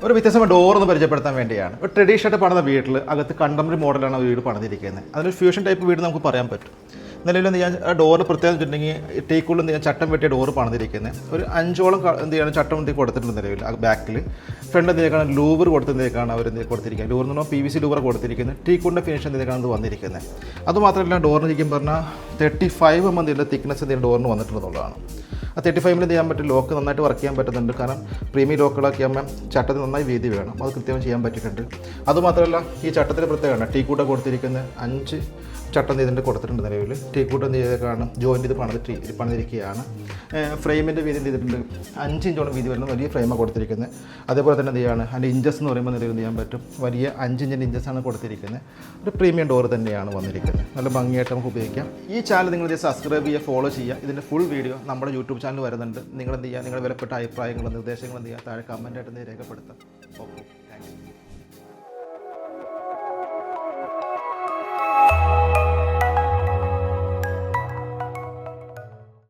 ഒരു വ്യത്യസ്തമായ ഡോർ ഒന്ന് പരിചയപ്പെടുത്താൻ വേണ്ടിയാണ്. ഒരു ട്രഡീഷണൽ പണിത വീട്ടിൽ അകത്ത് കണ്ടംപററി മോഡലാണ് വീട് പണിതിരിക്കുന്നത്. അതിനൊരു ഫ്യൂഷൻ ടൈപ്പ് വീട് നമുക്ക് പറയാൻ പറ്റും. നിലവിൽ എന്ത് ചെയ്യാൻ ഡോറ് പ്രത്യേകം വെച്ചിട്ടുണ്ടെങ്കിൽ ടീക്കുള്ളിൽ എന്ത് ചെയ്യാൻ ചട്ടം വെട്ടിയ ഡോറ് പണിതിരിക്കുന്നത്. ഒരു 5ഓളം എന്ത് ചെയ്യണം ചട്ടം എന്ത് കൊടുത്തിട്ടുണ്ട് നിലവിൽ. ബാക്കിൽ ഫ്രണ്ട് എന്തിനേക്കാണ് ലൂവർ കൊടുത്തതിനേക്കാണ് അവർ എന്ത് കൊടുത്തിരിക്കുന്നത്. ലൂവർ എന്ന് പറഞ്ഞാൽ PVC ലൂവർ കൊടുത്തിരിക്കുന്നത്. ടീക്കുള്ളിൻ്റെ ഫിനിഷ് എന്തിനേക്കാണ് ഇത് വന്നിരിക്കുന്നത്. അതുമാത്രമല്ല ഡോറിന് ശരിക്കും പറഞ്ഞാൽ 35 mm എന്തെങ്കിലും തിക്നെസ് എന്തെങ്കിലും ഡോറിന് വന്നിട്ടുള്ളതാണ്. ആ 35 എന്ത് ചെയ്യാൻ പറ്റും, ലോക്ക് നന്നായിട്ട് വർക്ക് ചെയ്യാൻ പറ്റുന്നുണ്ട്. കാരണം പ്രീമിയം ലോക്കുകളൊക്കെ ആകുമ്പോൾ ചട്ടത്തിന് നന്നായി വീതി വേണം, അത് കൃത്യമായി ചെയ്യാൻ പറ്റിയിട്ടുണ്ട്. അതുമാത്രമല്ല ഈ ചട്ടത്തിന് പ്രത്യേകമാണ് ടീക്കൂട്ട കൊടുത്തിരിക്കുന്ന 5 ചട്ടം ഇതിൻ്റെ കൊടുത്തിട്ടുണ്ട്. നിലവിൽ ടീക്കൂട്ടം എന്ത് ചെയ്തേക്കാണ് ജോയിൻ്റ് ഇത് പണിതിരിക്കുകയാണ്. ഫ്രെയിമിൻ്റെ വീതി എന്ത് ചെയ്തിട്ടുണ്ട് 5 ഇഞ്ചോളം വീതി വരുന്ന വലിയ ഫ്രെയിമാണ് കൊടുത്തിരിക്കുന്നത്. അതേപോലെ തന്നെ എന്ത് ചെയ്യുകയാണ് അതിൻ്റെ ഇഞ്ചസ് എന്ന് പറയുമ്പോൾ നിലവിൽ എന്ത് ചെയ്യാൻ പറ്റും, വലിയ 5 ഇഞ്ചിൻ്റെ ഇഞ്ചസാണ് കൊടുത്തിരിക്കുന്നത്. ഒരു പ്രീമിയം ഡോർ തന്നെയാണ് വന്നിരിക്കുന്നത്. നല്ല ഭംഗിയായിട്ട് നമുക്ക് ഉപയോഗിക്കാം. ഈ ചാനൽ നിങ്ങൾ സബ്സ്ക്രൈബ് ചെയ്യുക, ഫോളോ ചെയ്യുക. ഇതിൻ്റെ ഫുൾ വീഡിയോ നമ്മുടെ യൂട്യൂബ് ചാനൽ വരുന്നുണ്ട്. നിങ്ങൾ എന്ത് ചെയ്യുക, നിങ്ങളുടെ വിലപ്പെട്ട അഭിപ്രായങ്ങളും നിർദ്ദേശങ്ങളും എന്ത് ചെയ്യുക താഴെ കമൻറ്റായിട്ട് രേഖപ്പെടുത്താം.